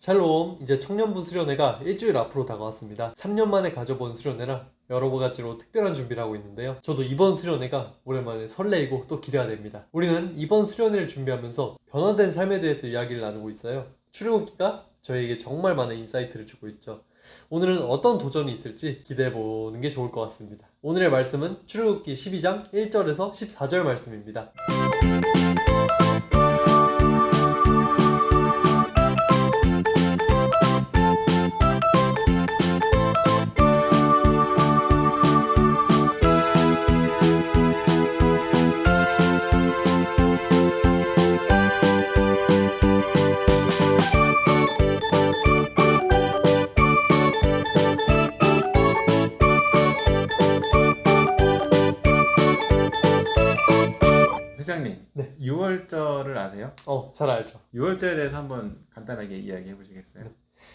샬롬, 이제 청년부 수련회가 일주일 앞으로 다가왔습니다. 3년 만에 가져본 수련회라 여러 가지로 특별한 준비를 하고 있는데요. 저도 이번 수련회가 오랜만에 설레이고 또 기대가 됩니다. 우리는 이번 수련회를 준비하면서 변화된 삶에 대해서 이야기를 나누고 있어요. 출애굽기가 저에게 정말 많은 인사이트를 주고 있죠. 오늘은 어떤 도전이 있을지 기대해보는 게 좋을 것 같습니다. 오늘의 말씀은 출애굽기 12장 1절에서 14절 말씀입니다. 회장님, 네. 6월절을 아세요? 잘 알죠. 6월절에 대해서 한번 간단하게 이야기해 보시겠어요?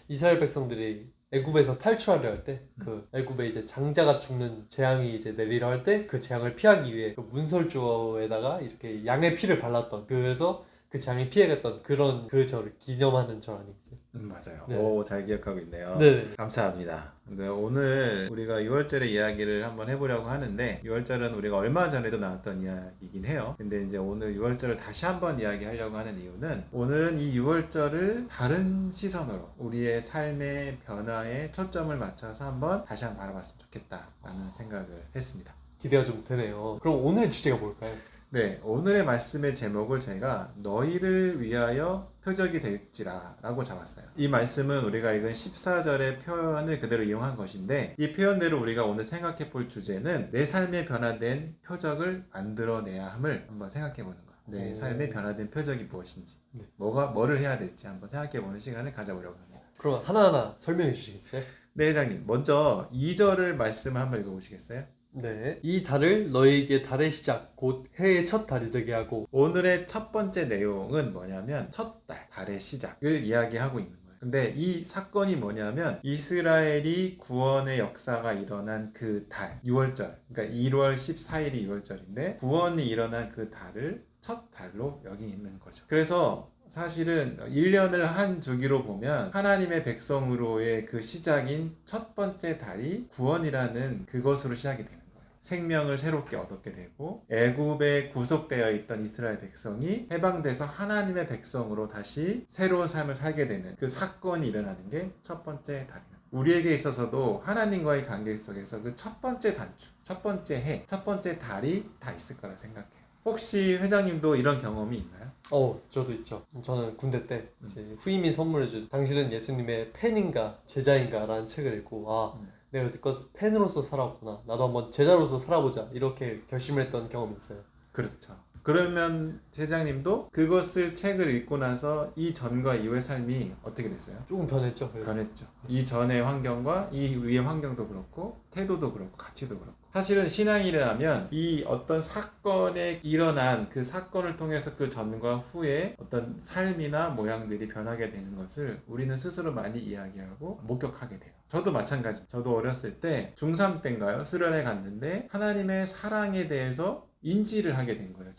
이스라엘 백성들이 애굽에서 탈출하려 할 때 그 애굽에 이제 장자가 죽는 재앙이 이제 내리려 할 때 그 재앙을 피하기 위해 그 문설주에다가 이렇게 양의 피를 발랐던, 그래서 그 재앙이 피해갔던 그런 그 절을 기념하는 절 아니겠어요? 맞아요. 네. 오, 잘 기억하고 있네요. 네. 감사합니다. 근데 오늘 우리가 6월절의 이야기를 한번 해보려고 하는데 6월절은 우리가 얼마 전에도 나왔던 이야기이긴 해요. 근데 이제 오늘 6월절을 다시 한번 이야기하려고 하는 이유는 오늘은 이 6월절을 다른 시선으로 우리의 삶의 변화에 초점을 맞춰서 한번 다시 한번 바라봤으면 좋겠다라는 생각을 했습니다. 기대가 좀 되네요. 그럼 오늘의 주제가 뭘까요? 네, 오늘의 말씀의 제목을 제가 너희를 위하여 표적이 될지라 라고 잡았어요. 이 말씀은 우리가 읽은 14절의 표현을 그대로 이용한 것인데 이 표현대로 우리가 오늘 생각해 볼 주제는 내 삶에 변화된 표적을 만들어내야 함을 한번 생각해 보는 거예요. 내 삶에 변화된 표적이 무엇인지, 뭐를 해야 될지 한번 생각해 보는 시간을 가져보려고 합니다. 그럼 하나하나 설명해 주시겠어요? 네, 회장님. 먼저 2절을 말씀을 한번 읽어보시겠어요? 네. 이 달을 너희에게 달의 시작, 곧 해의 첫 달이 되게 하고. 오늘의 첫 번째 내용은 뭐냐면 첫 달, 달의 시작을 이야기하고 있는 거예요. 근데 이 사건이 뭐냐면 이스라엘이 구원의 역사가 일어난 그 달, 6월절, 그러니까 1월 14일이 6월절인데 구원이 일어난 그 달을 첫 달로 여기 있는 거죠. 그래서 사실은 1년을 한 주기로 보면 하나님의 백성으로의 그 시작인 첫 번째 달이 구원이라는 그것으로 시작이 되는 거예요. 생명을 새롭게 얻게 되고 애굽에 구속되어 있던 이스라엘 백성이 해방돼서 하나님의 백성으로 다시 새로운 삶을 살게 되는 그 사건이 일어나는 게 첫 번째 달이에요. 우리에게 있어서도 하나님과의 관계 속에서 그 첫 번째 단추, 첫 번째 해, 첫 번째 달이 다 있을 거라 생각해요. 혹시 회장님도 이런 경험이 있나요? 저도 있죠. 저는 군대 때 이제 후임이 선물해준 당신은 예수님의 팬인가 제자인가 라는 책을 읽고 내가 여태껏 팬으로서 살아왔구나, 나도 한번 제자로서 살아보자, 이렇게 결심을 했던 경험이 있어요. 그렇죠. 그러면 회장님도 그것을 책을 읽고 나서 이 전과 이후의 삶이 어떻게 됐어요? 조금 변했죠. 그래도. 변했죠. 이 전의 환경과 이 위의 환경도 그렇고 태도도 그렇고 가치도 그렇고. 사실은 신앙이라면 이 어떤 사건에 일어난 그 사건을 통해서 그 전과 후의 어떤 삶이나 모양들이 변하게 되는 것을 우리는 스스로 많이 이야기하고 목격하게 돼요. 저도 마찬가지. 저도 어렸을 때 중3 때인가요? 수련회 갔는데 하나님의 사랑에 대해서 인지를 하게 된 거예요.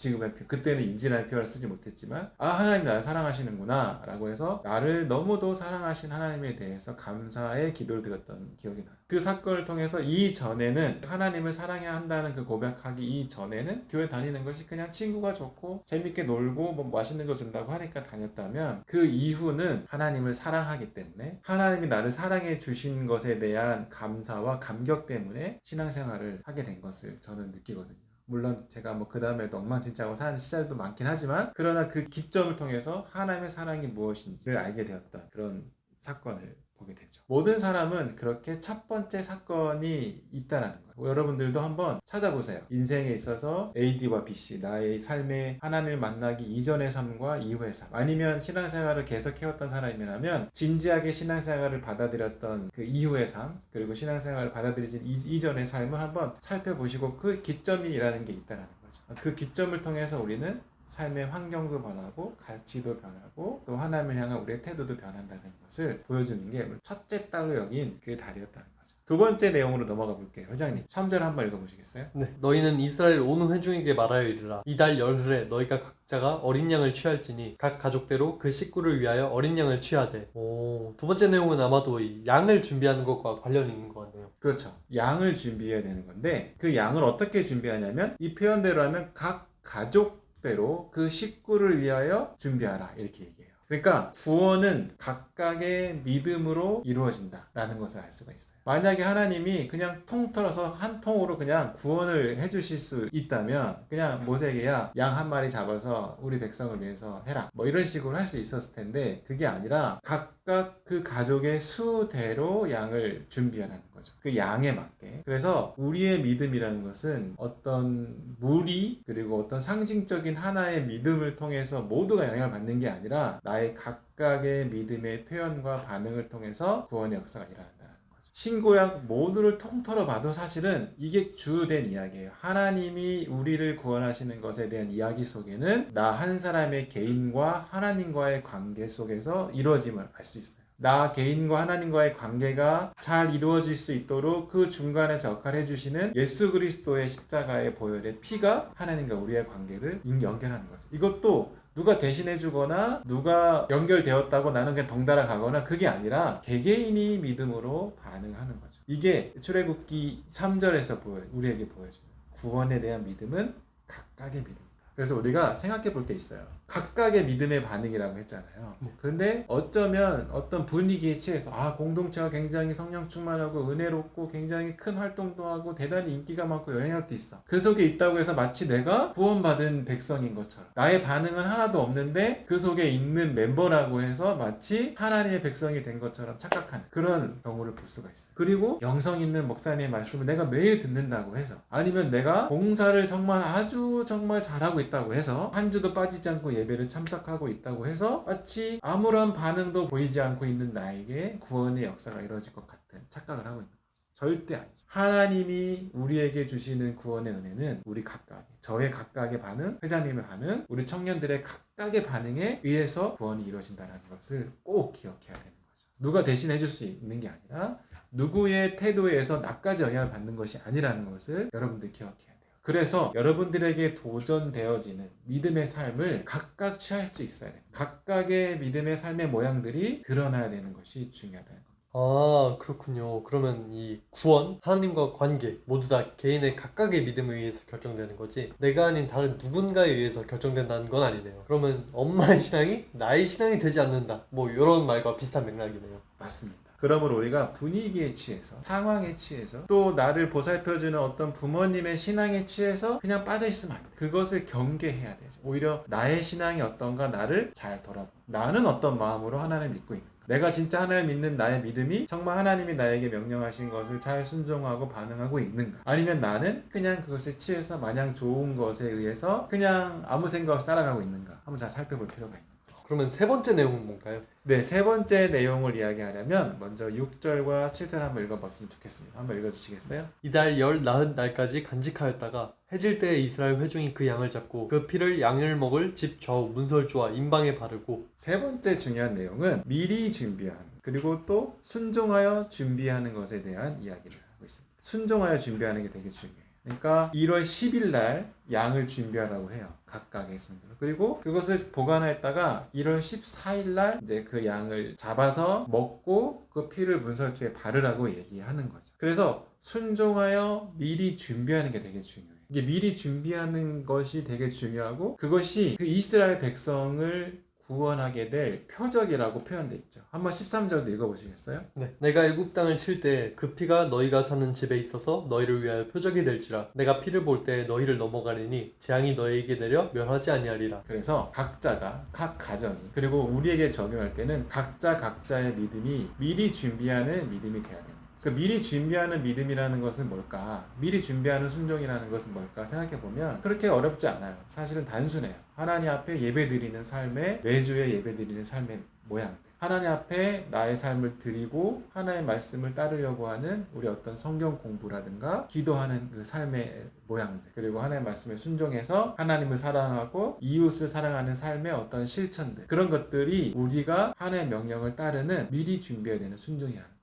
그때는 인지라는 표현을 쓰지 못했지만 하나님 나를 사랑하시는구나 라고 해서 나를 너무도 사랑하신 하나님에 대해서 감사의 기도를 드렸던 기억이 나요. 그 사건을 통해서 이전에는 하나님을 사랑해야 한다는 그 고백하기 이전에는 교회 다니는 것이 그냥 친구가 좋고 재밌게 놀고 뭐 맛있는 거 준다고 하니까 다녔다면 그 이후는 하나님을 사랑하기 때문에 하나님이 나를 사랑해 주신 것에 대한 감사와 감격 때문에 신앙생활을 하게 된 것을 저는 느끼거든요. 물론 제가 그 다음에도 엉망진창으로 사는 시절도 많긴 하지만 그러나 그 기점을 통해서 하나님의 사랑이 무엇인지를 알게 되었던 그런 사건을 보게 되죠. 모든 사람은 그렇게 첫 번째 사건이 있다라는 거예요. 여러분들도 한번 찾아보세요. 인생에 있어서 AD와 BC, 나의 삶에 하나님을 만나기 이전의 삶과 이후의 삶, 아니면 신앙생활을 계속해왔던 사람이라면 진지하게 신앙생활을 받아들였던 그 이후의 삶, 그리고 신앙생활을 받아들이진 이전의 삶을 한번 살펴보시고 그 기점이라는 게 있다는 거죠. 그 기점을 통해서 우리는 삶의 환경도 변하고 가치도 변하고 또 하나님을 향한 우리의 태도도 변한다는 것을 보여주는 게 첫째 달로 여긴 그 달이었다는 거죠. 두 번째 내용으로 넘어가 볼게요. 회장님 3절 한번 읽어보시겠어요? 네, 너희는 이스라엘 온 회중에게 말하여 이르라. 이달 열흘에 너희가 각자가 어린 양을 취할지니 각 가족대로 그 식구를 위하여 어린 양을 취하되. 두 번째 내용은 아마도 이 양을 준비하는 것과 관련이 있는 것 같네요. 그렇죠. 양을 준비해야 되는 건데 그 양을 어떻게 준비하냐면 이 표현대로 하면 각 가족대로 그 식구를 위하여 준비하라 이렇게 얘기해요. 그러니까 구원은 각각의 믿음으로 이루어진다라는 것을 알 수가 있어요. 만약에 하나님이 그냥 통틀어서 한 통으로 그냥 구원을 해주실 수 있다면 그냥 모세에게 양 한 마리 잡아서 우리 백성을 위해서 해라 뭐 이런 식으로 할 수 있었을 텐데 그게 아니라 각각 그 가족의 수대로 양을 준비하라는 거죠. 그 양에 맞게. 그래서 우리의 믿음이라는 것은 어떤 무리 그리고 어떤 상징적인 하나의 믿음을 통해서 모두가 영향을 받는 게 아니라 나의 각각의 믿음의 표현과 반응을 통해서 구원의 역사가 일어난다는 거죠. 신구약 모두를 통틀어 봐도 사실은 이게 주된 이야기예요. 하나님이 우리를 구원하시는 것에 대한 이야기 속에는 나 한 사람의 개인과 하나님과의 관계 속에서 이루어짐을 알 수 있어요. 나 개인과 하나님과의 관계가 잘 이루어질 수 있도록 그 중간에서 역할을 해주시는 예수 그리스도의 십자가의 보혈의 피가 하나님과 우리의 관계를 연결하는 거죠. 이것도 누가 대신해 주거나 누가 연결되었다고 나는 그냥 덩달아 가거나 그게 아니라 개개인이 믿음으로 반응하는 거죠. 이게 출애굽기 3절에서 우리에게 보여줘요. 구원에 대한 믿음은 각각의 믿음이다. 그래서 우리가 생각해 볼 게 있어요. 각각의 믿음의 반응이라고 했잖아요. 그런데 어쩌면 어떤 분위기에 취해서 공동체가 굉장히 성령 충만하고 은혜롭고 굉장히 큰 활동도 하고 대단히 인기가 많고 영향력도 있어. 그 속에 있다고 해서 마치 내가 구원받은 백성인 것처럼 나의 반응은 하나도 없는데 그 속에 있는 멤버라고 해서 마치 하나님의 백성이 된 것처럼 착각하는 그런 경우를 볼 수가 있어요. 그리고 영성 있는 목사님의 말씀을 내가 매일 듣는다고 해서 아니면 내가 봉사를 정말 아주 정말 잘하고 있다고 해서 한 주도 빠지지 않고 예배를 참석하고 있다고 해서 마치 아무런 반응도 보이지 않고 있는 나에게 구원의 역사가 이루어질 것 같은 착각을 하고 있는 거죠. 절대 아니죠. 하나님이 우리에게 주시는 구원의 은혜는 우리 각각의 저의 각각의 반응, 회장님의 반응, 우리 청년들의 각각의 반응에 의해서 구원이 이루어진다는 것을 꼭 기억해야 되는 거죠. 누가 대신해 줄 수 있는 게 아니라 누구의 태도에 의해서 나까지 영향을 받는 것이 아니라는 것을 여러분들 기억해야 돼요. 그래서 여러분들에게 도전되어지는 믿음의 삶을 각각 취할 수 있어야 돼요. 각각의 믿음의 삶의 모양들이 드러나야 되는 것이 중요하다는 겁니다. 그렇군요. 그러면 이 구원, 하나님과 관계 모두 다 개인의 각각의 믿음에 의해서 결정되는 거지 내가 아닌 다른 누군가에 의해서 결정된다는 건 아니네요. 그러면 엄마의 신앙이 나의 신앙이 되지 않는다. 뭐 이런 말과 비슷한 맥락이네요. 맞습니다. 그러므로 우리가 분위기에 취해서 상황에 취해서 또 나를 보살펴주는 어떤 부모님의 신앙에 취해서 그냥 빠져있으면 안 돼. 그것을 경계해야 되죠. 오히려 나의 신앙이 어떤가 나를 잘 돌아보고 나는 어떤 마음으로 하나님을 믿고 있는가 내가 진짜 하나님을 믿는 나의 믿음이 정말 하나님이 나에게 명령하신 것을 잘 순종하고 반응하고 있는가 아니면 나는 그냥 그것에 취해서 마냥 좋은 것에 의해서 그냥 아무 생각 없이 따라가고 있는가 한번 잘 살펴볼 필요가 있는 거죠. 그러면 세 번째 내용은 뭔가요? 네, 세 번째 내용을 이야기하려면 먼저 6절과 7절 한번 읽어봤으면 좋겠습니다. 한번 읽어주시겠어요? 이달 열 나흔 날까지 간직하였다가 해질 때에 이스라엘 회중이 그 양을 잡고 그 피를 양을 먹을 집 좌우 문설주와 임방에 바르고. 세 번째 중요한 내용은 미리 준비하는 그리고 또 순종하여 준비하는 것에 대한 이야기를 하고 있습니다. 순종하여 준비하는 게 되게 중요해요. 그러니까 1월 10일 날 양을 준비하라고 해요. 각각의 손으로. 그리고 그것을 보관했다가 1월 14일 날 이제 그 양을 잡아서 먹고 그 피를 문설주에 바르라고 얘기하는 거죠. 그래서 순종하여 미리 준비하는 게 되게 중요해요. 이게 미리 준비하는 것이 되게 중요하고 그것이 그 이스라엘 백성을 구원하게 될 표적이라고 표현되어 있죠. 한번 13절도 읽어보시겠어요? 네. 내가 애굽 땅을 칠 때 그 피가 너희가 사는 집에 있어서 너희를 위하여 표적이 될지라. 내가 피를 볼 때 너희를 넘어가리니 재앙이 너희에게 내려 멸하지 아니하리라. 그래서 각자가 각 가정이 그리고 우리에게 적용할 때는 각자의 믿음이 미리 준비하는 믿음이 돼야 됩니다. 그 미리 준비하는 믿음이라는 것은 뭘까? 미리 준비하는 순종이라는 것은 뭘까? 생각해보면 그렇게 어렵지 않아요. 사실은 단순해요. 하나님 앞에 예배드리는 삶의 매주에 예배드리는 삶의 모양들 하나님 앞에 나의 삶을 드리고 하나님의 말씀을 따르려고 하는 우리 어떤 성경 공부라든가 기도하는 그 삶의 모양들 그리고 하나님의 말씀에 순종해서 하나님을 사랑하고 이웃을 사랑하는 삶의 어떤 실천들 그런 것들이 우리가 하나님의 명령을 따르는 미리 준비해야 되는 순종이라는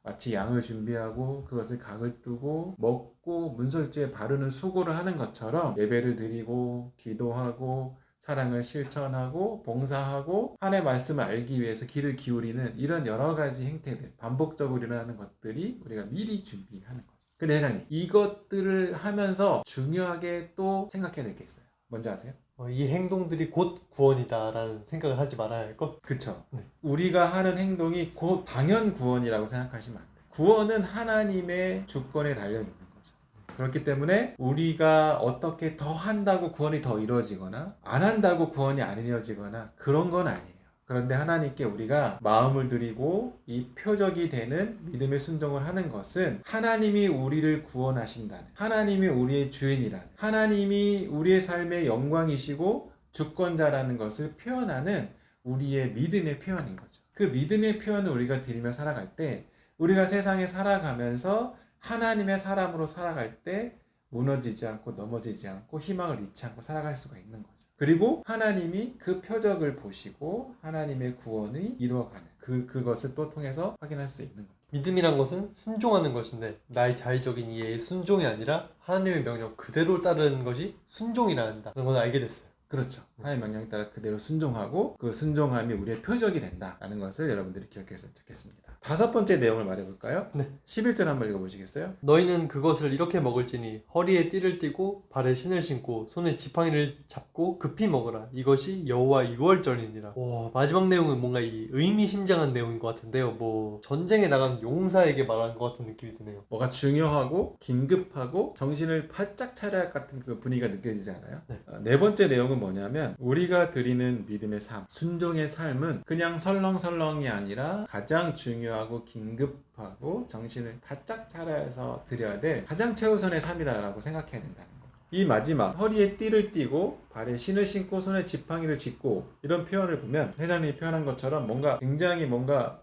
마치 양을 준비하고 그것을 각을 뜨고 먹고 문설주에 바르는 수고를 하는 것처럼 예배를 드리고 기도하고 사랑을 실천하고 봉사하고 하나님의 말씀을 알기 위해서 귀를 기울이는 이런 여러 가지 행태들, 반복적으로 일어나는 것들이 우리가 미리 준비하는 거죠. 근데 회장님, 이것들을 하면서 중요하게 또 생각해야 될 게 있어요. 뭔지 아세요? 이 행동들이 곧 구원이다라는 생각을 하지 말아야 할 것? 그쵸. 네. 우리가 하는 행동이 곧 당연 구원이라고 생각하시면 안 돼요. 구원은 하나님의 주권에 달려있는 거죠. 그렇기 때문에 우리가 어떻게 더 한다고 구원이 더 이루어지거나 안 한다고 구원이 안 이루어지거나 그런 건 아니에요. 그런데 하나님께 우리가 마음을 드리고 이 표적이 되는 믿음의 순종을 하는 것은 하나님이 우리를 구원하신다는, 하나님이 우리의 주인이라는, 하나님이 우리의 삶의 영광이시고 주권자라는 것을 표현하는 우리의 믿음의 표현인 거죠. 그 믿음의 표현을 우리가 드리며 살아갈 때 우리가 세상에 살아가면서 하나님의 사람으로 살아갈 때 무너지지 않고 넘어지지 않고 희망을 잃지 않고 살아갈 수가 있는 거죠. 그리고 하나님이 그 표적을 보시고 하나님의 구원이 이루어가는 그것을 또 통해서 확인할 수 있는 거죠. 믿음이란 것은 순종하는 것인데 나의 자의적인 이해의 순종이 아니라 하나님의 명령 그대로 따르는 것이 순종이라는 걸 알게 됐어요. 그렇죠. 하나님의 명령에 따라 그대로 순종하고 그 순종함이 우리의 표적이 된다라는 것을 여러분들이 기억했으면 좋겠습니다. 5번째 내용을 말해볼까요? 네. 11절 한번 읽어보시겠어요? 너희는 그것을 이렇게 먹을지니 허리에 띠를 띠고 발에 신을 신고 손에 지팡이를 잡고 급히 먹으라. 이것이 여호와 유월절이니라. 마지막 내용은 뭔가 이 의미심장한 내용인 것 같은데요. 뭐 전쟁에 나간 용사에게 말하는 것 같은 느낌이 드네요. 뭐가 중요하고 긴급하고 정신을 바짝 차려야 할 같은 그 분위기가 느껴지지 않아요? 네. 네 번째 내용은 뭐냐면 우리가 드리는 믿음의 삶, 순종의 삶은 그냥 설렁설렁이 아니라 가장 중요하고 긴급하고 정신을 바짝 차려서 드려야 될 가장 최우선의 삶이다라고 생각해야 된다는 거예요. 이 마지막 허리에 띠를 띠고 발에 신을 신고 손에 지팡이를 짚고 이런 표현을 보면 회장님이 표현한 것처럼 굉장히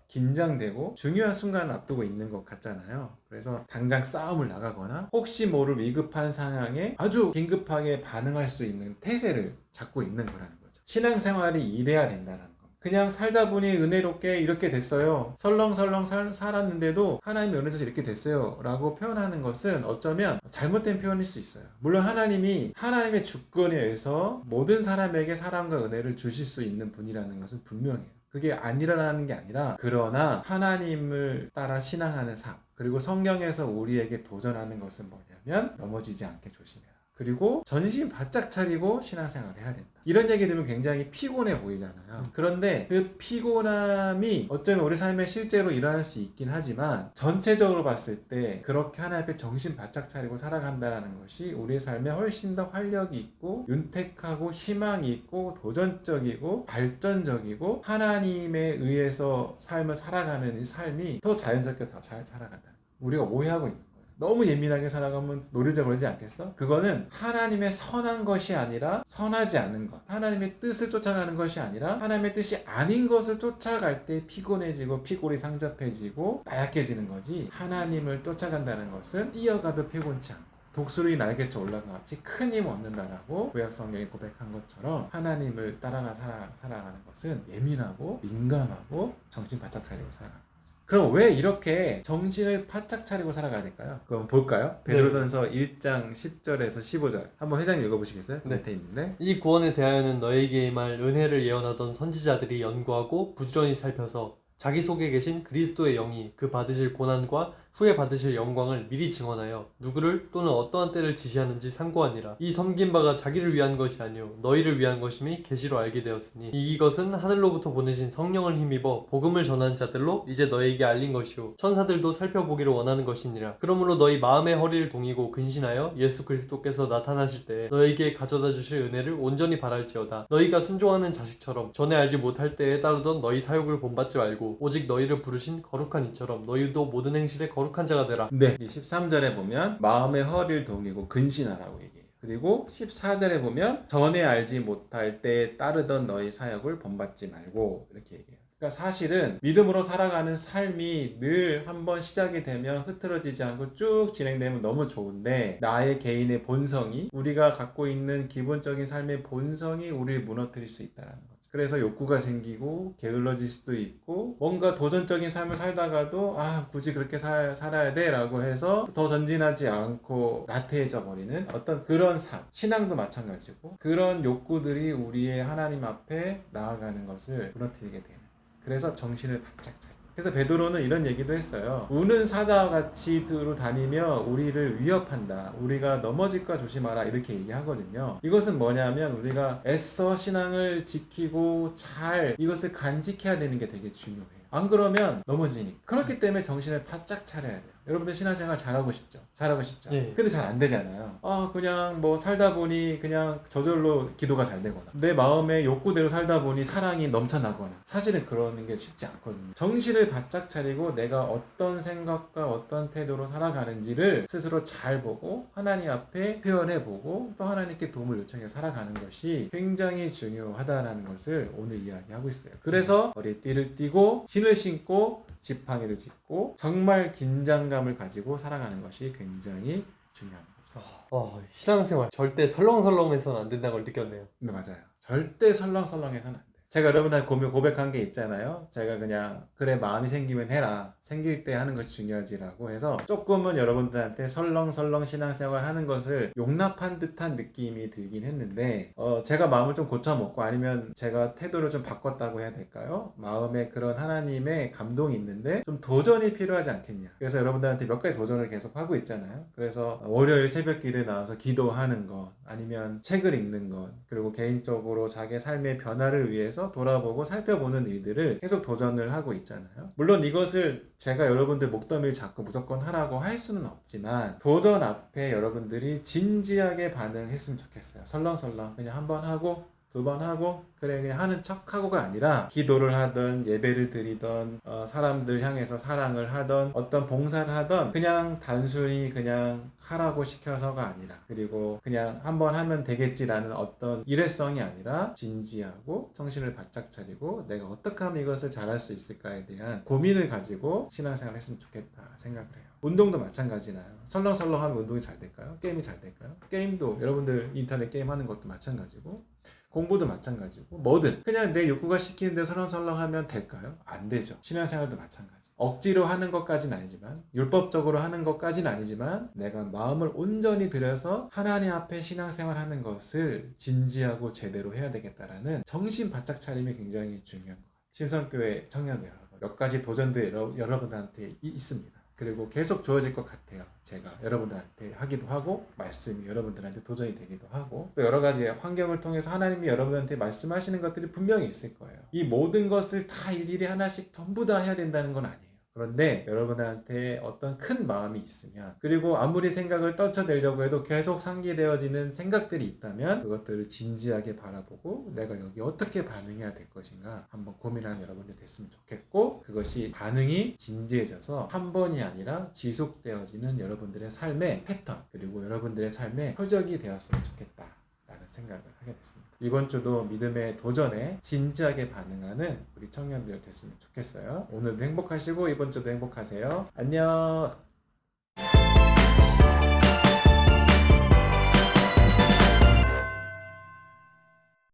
긴장되고 중요한 순간을 앞두고 있는 것 같잖아요. 그래서 당장 싸움을 나가거나 혹시 모를 위급한 상황에 아주 긴급하게 반응할 수 있는 태세를 잡고 있는 거라는 거죠. 신앙생활이 이래야 된다는 거. 그냥 살다 보니 은혜롭게 이렇게 됐어요. 설렁설렁 살았는데도 하나님의 은혜에서 이렇게 됐어요. 라고 표현하는 것은 어쩌면 잘못된 표현일 수 있어요. 물론 하나님이 하나님의 주권에 의해서 모든 사람에게 사랑과 은혜를 주실 수 있는 분이라는 것은 분명해요. 그게 안 일어나는 게 아니라 그러나 하나님을 따라 신앙하는 삶 그리고 성경에서 우리에게 도전하는 것은 뭐냐면 넘어지지 않게 조심해라. 그리고 전신 바짝 차리고 신앙생활을 해야 된다. 이런 얘기 들으면 굉장히 피곤해 보이잖아요. 그런데 그 피곤함이 어쩌면 우리 삶에 실제로 일어날 수 있긴 하지만 전체적으로 봤을 때 그렇게 하나님 앞에 정신 바짝 차리고 살아간다는 것이 우리의 삶에 훨씬 더 활력이 있고 윤택하고 희망이 있고 도전적이고 발전적이고 하나님에 의해서 삶을 살아가는 이 삶이 더 자연스럽게 더 잘 살아간다. 우리가 오해하고 있는 거예요. 너무 예민하게 살아가면 노려져 버리지 않겠어? 그거는 하나님의 선한 것이 아니라 선하지 않은 것, 하나님의 뜻을 쫓아가는 것이 아니라 하나님의 뜻이 아닌 것을 쫓아갈 때 피곤해지고 피골이 상접해지고 나약해지는 거지. 하나님을 쫓아간다는 것은 뛰어가도 피곤치 않고 독수리 날개쳐 올라간 같이 큰 힘 얻는다라고 구약 성경이 고백한 것처럼 하나님을 따라가 살아가는 것은 예민하고 민감하고 정신 바짝 차리고 살아가는 거죠. 그럼 왜 이렇게 정신을 바짝 차리고 살아가야 될까요? 그럼 볼까요? 베드로전서 1장 10절에서 15절 한번 회장님 읽어보시겠어요? 네. 밑에 있는데 이 구원에 대하여는 너에게 임할 은혜를 예언하던 선지자들이 연구하고 부지런히 살펴서 자기 속에 계신 그리스도의 영이 그 받으실 고난과 후에 받으실 영광을 미리 증언하여 누구를 또는 어떠한 때를 지시하는지 상고하니라. 이 섬긴 바가 자기를 위한 것이 아니요 너희를 위한 것임이 계시로 알게 되었으니 이것은 하늘로부터 보내신 성령을 힘입어 복음을 전하는 자들로 이제 너희에게 알린 것이요 천사들도 살펴보기를 원하는 것이니라. 그러므로 너희 마음의 허리를 동이고 근신하여 예수 그리스도께서 나타나실 때 너희에게 가져다 주실 은혜를 온전히 바랄지어다. 너희가 순종하는 자식처럼 전에 알지 못할 때에 따르던 너희 사욕을 본받지 말고 오직 너희를 부르신 거룩한 이처럼 너희도 모든 행실에 거룩한 자가 되라. 네, 13절에 보면 마음의 허리를 동이고 근신하라고 얘기해요. 그리고 14절에 보면 전에 알지 못할 때에 따르던 너희 사역을 본받지 말고 이렇게 얘기해요. 그러니까 사실은 믿음으로 살아가는 삶이 늘 한번 시작이 되면 흐트러지지 않고 쭉 진행되면 너무 좋은데 나의 개인의 본성이 우리가 갖고 있는 기본적인 삶의 본성이 우리를 무너뜨릴 수 있다는 거죠. 그래서 욕구가 생기고 게을러질 수도 있고 뭔가 도전적인 삶을 살다가도 굳이 그렇게 살아야 돼 라고 해서 더 전진하지 않고 나태해져 버리는 어떤 그런 삶. 신앙도 마찬가지고 그런 욕구들이 우리의 하나님 앞에 나아가는 것을 무너뜨리게 되는, 그래서 정신을 바짝 차려. 그래서 베드로는 이런 얘기도 했어요. 우는 사자와 같이 다니며 우리를 위협한다. 우리가 넘어질까 조심하라. 이렇게 얘기하거든요. 이것은 뭐냐면 우리가 애써 신앙을 지키고 잘 이것을 간직해야 되는 게 되게 중요해요. 안 그러면 넘어지니까. 그렇기 때문에 정신을 바짝 차려야 돼요. 여러분들 신앙생활 잘하고 싶죠? 잘하고 싶죠? 네. 근데 잘 안 되잖아요. 그냥 뭐 살다 보니 그냥 저절로 기도가 잘 되거나 내 마음의 욕구대로 살다 보니 사랑이 넘쳐나거나, 사실은 그러는 게 쉽지 않거든요. 정신을 바짝 차리고 내가 어떤 생각과 어떤 태도로 살아가는지를 스스로 잘 보고 하나님 앞에 표현해보고 또 하나님께 도움을 요청해 살아가는 것이 굉장히 중요하다는 것을 오늘 이야기하고 있어요. 그래서 머리띠를 띠고 신을 신고 지팡이를 짚고 정말 긴장감을 가지고 살아가는 것이 굉장히 중요한 거죠. 신앙생활 절대 설렁설렁해서는 안 된다는 걸 느꼈네요. 네, 맞아요. 절대 설렁설렁해서는 안 돼요. 제가 여러분한테 고백한 게 있잖아요. 제가 그냥 그래 마음이 생기면 해라. 생길 때 하는 것이 중요하지라고 해서 조금은 여러분들한테 설렁설렁 신앙생활 하는 것을 용납한 듯한 느낌이 들긴 했는데 제가 마음을 좀 고쳐먹고 아니면 제가 태도를 좀 바꿨다고 해야 될까요? 마음에 그런 하나님의 감동이 있는데 좀 도전이 필요하지 않겠냐. 그래서 여러분들한테 몇 가지 도전을 계속 하고 있잖아요. 그래서 월요일 새벽 기도에 나와서 기도하는 것, 아니면 책을 읽는 것, 그리고 개인적으로 자기 삶의 변화를 위해서 돌아보고 살펴보는 일들을 계속 도전을 하고 있잖아요. 물론 이것을 제가 여러분들 목덜미를 잡고 무조건 하라고 할 수는 없지만 도전 앞에 여러분들이 진지하게 반응했으면 좋겠어요. 설렁설렁 그냥 한 번 하고 두 번 하고 그래 그냥 하는 척하고가 아니라 기도를 하던 예배를 드리던 사람들 향해서 사랑을 하던 어떤 봉사를 하던 그냥 단순히 그냥 하라고 시켜서가 아니라, 그리고 그냥 한번 하면 되겠지라는 어떤 일회성이 아니라 진지하고 정신을 바짝 차리고 내가 어떻게 하면 이것을 잘할 수 있을까에 대한 고민을 가지고 신앙생활을 했으면 좋겠다 생각을 해요. 운동도 마찬가지나요. 설렁설렁하면 운동이 잘 될까요? 게임이 잘 될까요? 게임도 여러분들 인터넷 게임 하는 것도 마찬가지고 공부도 마찬가지고 뭐든 그냥 내 욕구가 시키는데 설렁설렁하면 될까요? 안 되죠. 신앙생활도 마찬가지. 억지로 하는 것까지는 아니지만 율법적으로 하는 것까지는 아니지만 내가 마음을 온전히 들여서 하나님 앞에 신앙생활 하는 것을 진지하고 제대로 해야 되겠다라는 정신 바짝 차림이 굉장히 중요한 것 같아요. 신성교회 청년들 여러분, 몇 가지 도전도 여러분들한테 있습니다. 그리고 계속 주어질 것 같아요. 제가 여러분들한테 하기도 하고 말씀이 여러분들한테 도전이 되기도 하고 또 여러 가지 환경을 통해서 하나님이 여러분한테 말씀하시는 것들이 분명히 있을 거예요. 이 모든 것을 다 일일이 하나씩 전부 다 해야 된다는 건 아니에요. 그런데 여러분한테 어떤 큰 마음이 있으면, 그리고 아무리 생각을 떨쳐내려고 해도 계속 상기되어지는 생각들이 있다면 그것들을 진지하게 바라보고 내가 여기 어떻게 반응해야 될 것인가 한번 고민하는 여러분들 됐으면 좋겠고, 그것이 반응이 진지해져서 한 번이 아니라 지속되어지는 여러분들의 삶의 패턴, 그리고 여러분들의 삶의 표적이 되었으면 좋겠다 라는 생각을 하게 됐습니다. 이번 주도 믿음의 도전에 진지하게 반응하는 우리 청년들 됐으면 좋겠어요. 오늘도 행복하시고 이번 주도 행복하세요. 안녕.